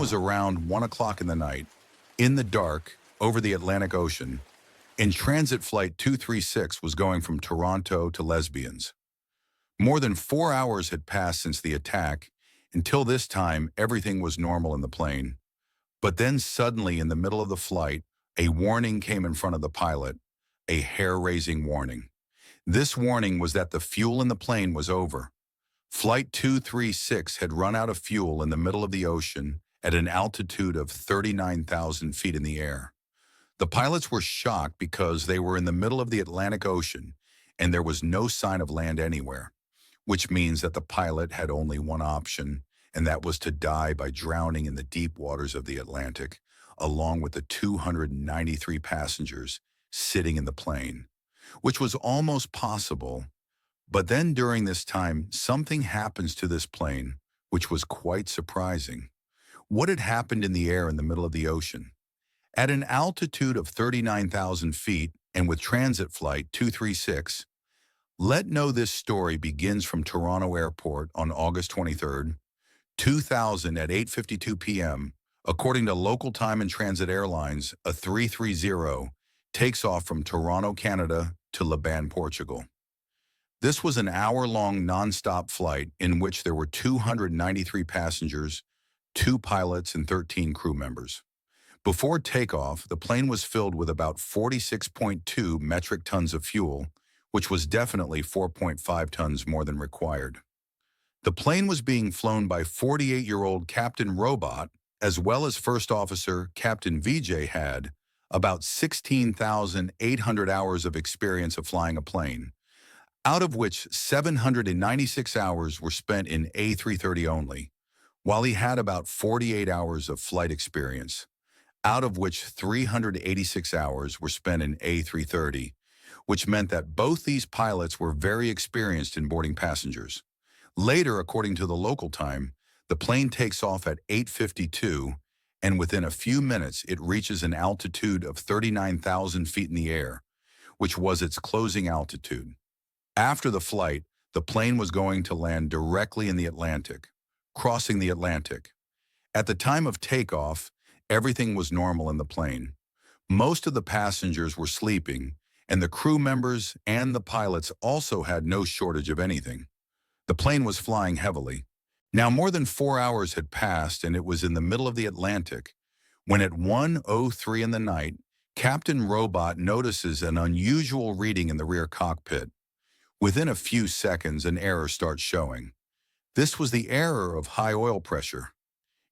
was around 1 o'clock in the night, in the dark, over the Atlantic Ocean, and Transit Flight 236 was going from Toronto to Lesbians. More than 4 hours had passed since the attack. Until this time, everything was normal in the plane. But then suddenly, in the middle of the flight, a warning came in front of the pilot, a hair-raising warning. This warning was that the fuel in the plane was over. Flight 236 had run out of fuel in the middle of the ocean at an altitude of 39,000 feet in the air. The pilots were shocked because they were in the middle of the Atlantic Ocean and there was no sign of land anywhere, which means that the pilot had only one option, and that was to die by drowning in the deep waters of the Atlantic, along with the 293 passengers sitting in the plane, which was almost possible. But then during this time, something happens to this plane, which was quite surprising. What had happened in the air in the middle of the ocean? At an altitude of 39,000 feet and with Transit Flight 236, let know this story begins from Toronto Airport on August 23rd, 2000 at 8:52 p.m. According to local time and Transit Airlines, a 330 takes off from Toronto, Canada to Laban, Portugal. This was an hour-long non-stop flight in which there were 293 passengers, 2 pilots, and 13 crew members. Before takeoff, the plane was filled with about 46.2 metric tons of fuel, which was definitely 4.5 tons more than required. The plane was being flown by 48-year-old Captain Robot, as well as First Officer Captain VJ had about 16,800 hours of experience of flying a plane, out of which 796 hours were spent in A330 only, while he had about 48 hours of flight experience, out of which 386 hours were spent in A330, which meant that both these pilots were very experienced in boarding passengers. Later, according to the local time, the plane takes off at 8:52, and within a few minutes it reaches an altitude of 39,000 feet in the air, which was its closing altitude. After the flight, the plane was going to land directly in the Atlantic, crossing the Atlantic. At the time of takeoff, everything was normal in the plane. Most of the passengers were sleeping, and the crew members and the pilots also had no shortage of anything. The plane was flying heavily. Now more than 4 hours had passed and it was in the middle of the Atlantic when at 1:03 in the night, Captain Robot notices an unusual reading in the rear cockpit. Within a few seconds, an error starts showing. This was the error of high oil pressure.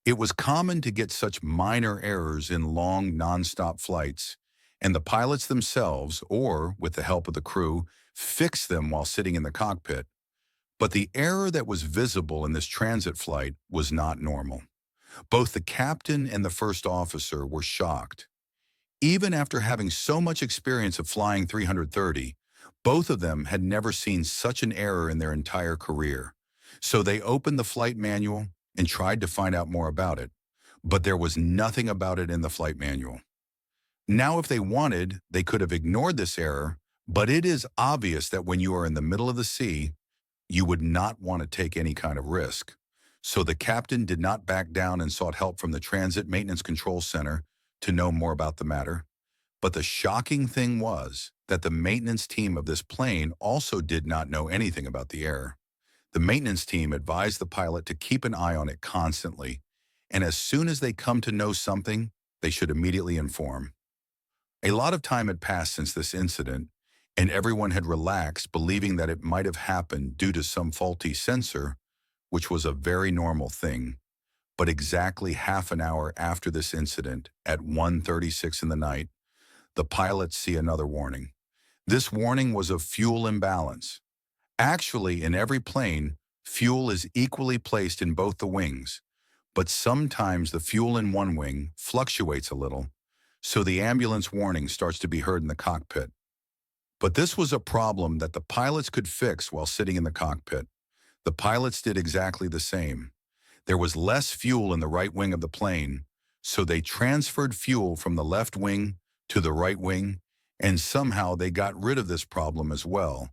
It was common to get such minor errors in long, non-stop flights, and the pilots themselves, or with the help of the crew, fixed them while sitting in the cockpit. But the error that was visible in this transit flight was not normal. Both the captain and the first officer were shocked. Even after having so much experience of flying 330, both of them had never seen such an error in their entire career. So they opened the flight manual and tried to find out more about it, but there was nothing about it in the flight manual. Now, if they wanted, they could have ignored this error, but it is obvious that when you are in the middle of the sea, you would not want to take any kind of risk. So the captain did not back down and sought help from the Transit Maintenance Control Center to know more about the matter. But the shocking thing was that the maintenance team of this plane also did not know anything about the error. The maintenance team advised the pilot to keep an eye on it constantly, and as soon as they come to know something, they should immediately inform. A lot of time had passed since this incident, and everyone had relaxed, believing that it might have happened due to some faulty sensor, which was a very normal thing. But exactly half an hour after this incident, at 1:36 in the night, the pilots see another warning. This warning was of fuel imbalance. Actually, in every plane, fuel is equally placed in both the wings, but sometimes the fuel in one wing fluctuates a little, so the ambulance warning starts to be heard in the cockpit. But this was a problem that the pilots could fix while sitting in the cockpit. The pilots did exactly the same. There was less fuel in the right wing of the plane, so they transferred fuel from the left wing to the right wing, and somehow they got rid of this problem as well.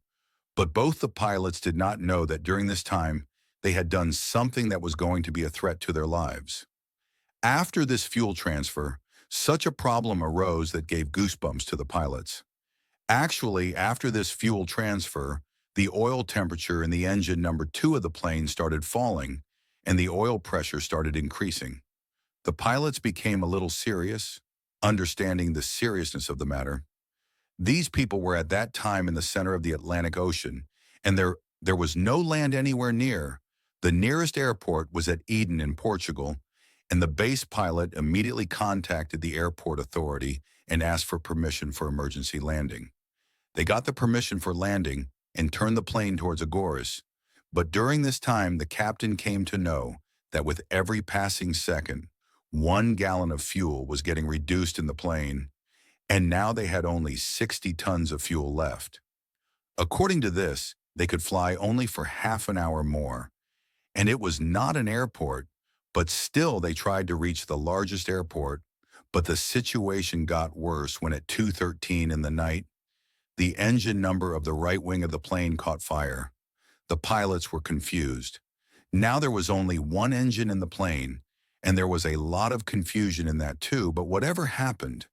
But both the pilots did not know that during this time, they had done something that was going to be a threat to their lives. After this fuel transfer, such a problem arose that gave goosebumps to the pilots. Actually, after this fuel transfer, the oil temperature in the engine number 2 of the plane started falling, and the oil pressure started increasing. The pilots became a little serious, understanding the seriousness of the matter. These people were at that time in the center of the Atlantic Ocean, and there was no land anywhere near. The nearest airport was at Eden in Portugal, and the base pilot immediately contacted the airport authority and asked for permission for emergency landing. They got the permission for landing and turned the plane towards Agorist. But during this time, the captain came to know that with every passing second, 1 gallon of fuel was getting reduced in the plane, and now they had only 60 tons of fuel left. According to this, they could fly only for half an hour more, and it was not an airport, but still they tried to reach the largest airport, but the situation got worse when at 2:13 in the night, the engine number of the right wing of the plane caught fire. The pilots were confused. Now there was only one engine in the plane, and there was a lot of confusion in that too, but whatever happened,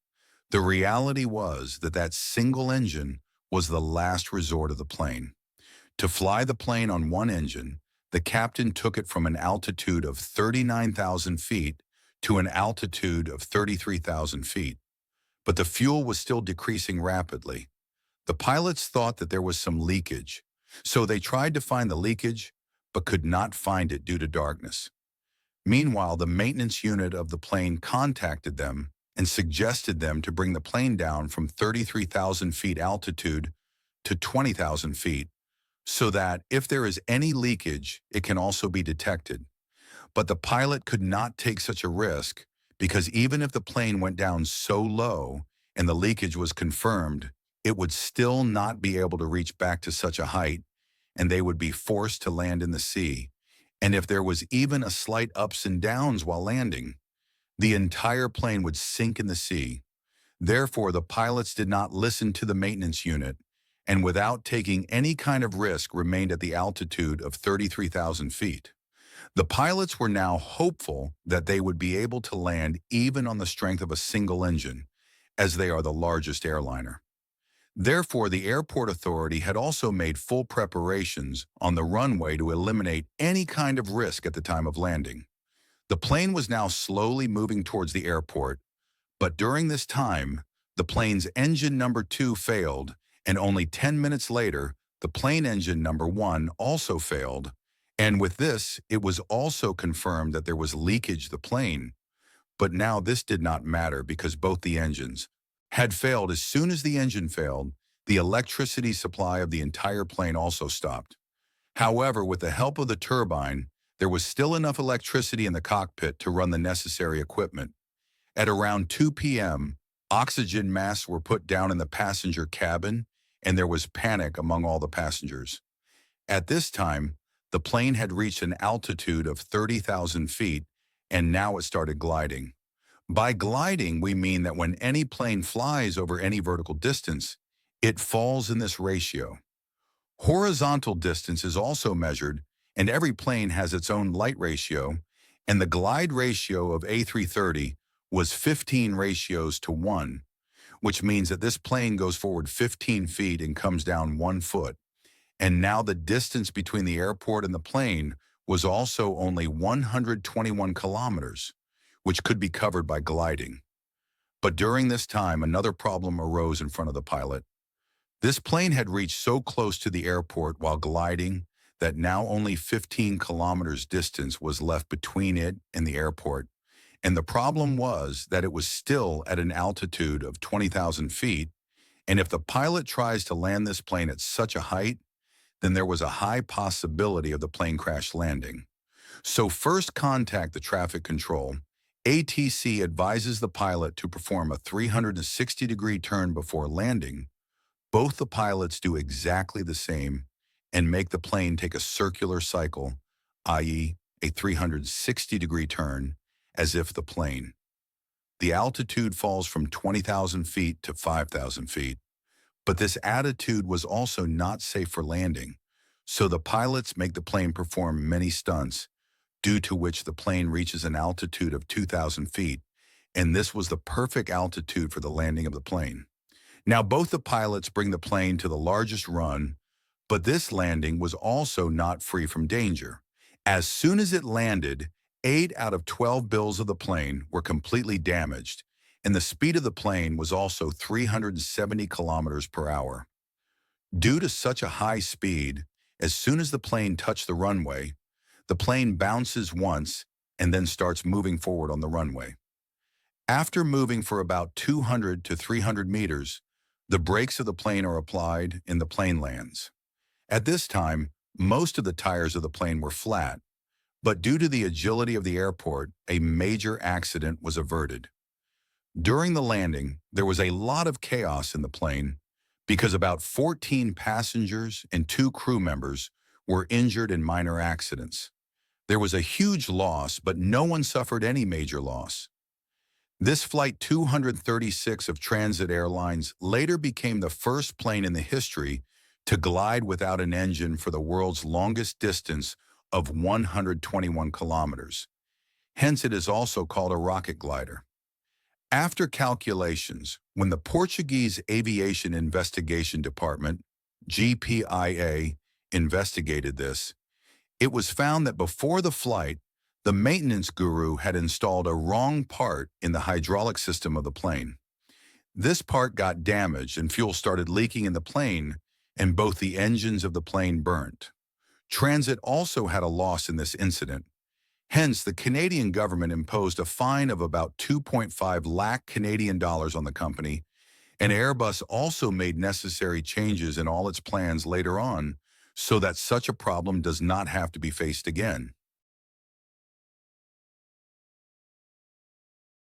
the reality was that that single engine was the last resort of the plane. To fly the plane on one engine, the captain took it from an altitude of 39,000 feet to an altitude of 33,000 feet. But the fuel was still decreasing rapidly. The pilots thought that there was some leakage, so they tried to find the leakage, but could not find it due to darkness. Meanwhile, the maintenance unit of the plane contacted them and suggested them to bring the plane down from 33,000 feet altitude to 20,000 feet, so that if there is any leakage, it can also be detected. But the pilot could not take such a risk because even if the plane went down so low and the leakage was confirmed, it would still not be able to reach back to such a height, and they would be forced to land in the sea. And if there was even a slight ups and downs while landing, the entire plane would sink in the sea. Therefore, the pilots did not listen to the maintenance unit, and without taking any kind of risk remained at the altitude of 33,000 feet. The pilots were now hopeful that they would be able to land even on the strength of a single engine, as they are the largest airliner. Therefore, the airport authority had also made full preparations on the runway to eliminate any kind of risk at the time of landing. The plane was now slowly moving towards the airport, but during this time, the plane's engine number 2 failed, and only 10 minutes later, the plane engine number 1 also failed, and with this, it was also confirmed that there was leakage of the plane. But now this did not matter because both the engines had failed. As soon as the engine failed, the electricity supply of the entire plane also stopped. However, with the help of the turbine, there was still enough electricity in the cockpit to run the necessary equipment. At around 2 p.m., oxygen masks were put down in the passenger cabin, and there was panic among all the passengers. At this time, the plane had reached an altitude of 30,000 feet, and now it started gliding. By gliding, we mean that when any plane flies over any vertical distance, it falls in this ratio. Horizontal distance is also measured, and every plane has its own light ratio, and the glide ratio of A330 was 15 ratios to 1, which means that this plane goes forward 15 feet and comes down 1 foot. And now the distance between the airport and the plane was also only 121 kilometers, which could be covered by gliding. But during this time, another problem arose in front of the pilot. This plane had reached so close to the airport while gliding that now only 15 kilometers distance was left between it and the airport. And the problem was that it was still at an altitude of 20,000 feet, and if the pilot tries to land this plane at such a height, then there was a high possibility of the plane crash landing. So first contact the traffic control. ATC advises the pilot to perform a 360-degree turn before landing. Both the pilots do exactly the same and make the plane take a circular cycle, i.e. a 360-degree turn, as if the plane. The altitude falls from 20,000 feet to 5,000 feet. But this attitude was also not safe for landing, so the pilots make the plane perform many stunts due to which the plane reaches an altitude of 2,000 feet, and this was the perfect altitude for the landing of the plane. Now, both the pilots bring the plane to the largest run, but this landing was also not free from danger. As soon as it landed, 8 out of 12 bills of the plane were completely damaged, and the speed of the plane was also 370 kilometers per hour. Due to such a high speed, as soon as the plane touched the runway, the plane bounces once and then starts moving forward on the runway. After moving for about 200 to 300 meters, the brakes of the plane are applied and the plane lands. At this time, most of the tires of the plane were flat, but due to the agility of the airport, a major accident was averted. During the landing, there was a lot of chaos in the plane because about 14 passengers and 2 crew members were injured in minor accidents. There was a huge loss, but no one suffered any major loss. This Flight 236 of Transat Airlines later became the first plane in the history to glide without an engine for the world's longest distance of 121 kilometers. Hence, it is also called a rocket glider. After calculations, when the Portuguese Aviation Investigation Department, GPIA, investigated this, it was found that before the flight, the maintenance guru had installed a wrong part in the hydraulic system of the plane. This part got damaged and fuel started leaking in the plane, and both the engines of the plane burnt. Transat also had a loss in this incident. Hence, the Canadian government imposed a fine of about 2.5 lakh Canadian dollars on the company, and Airbus also made necessary changes in all its plans later on so that such a problem does not have to be faced again.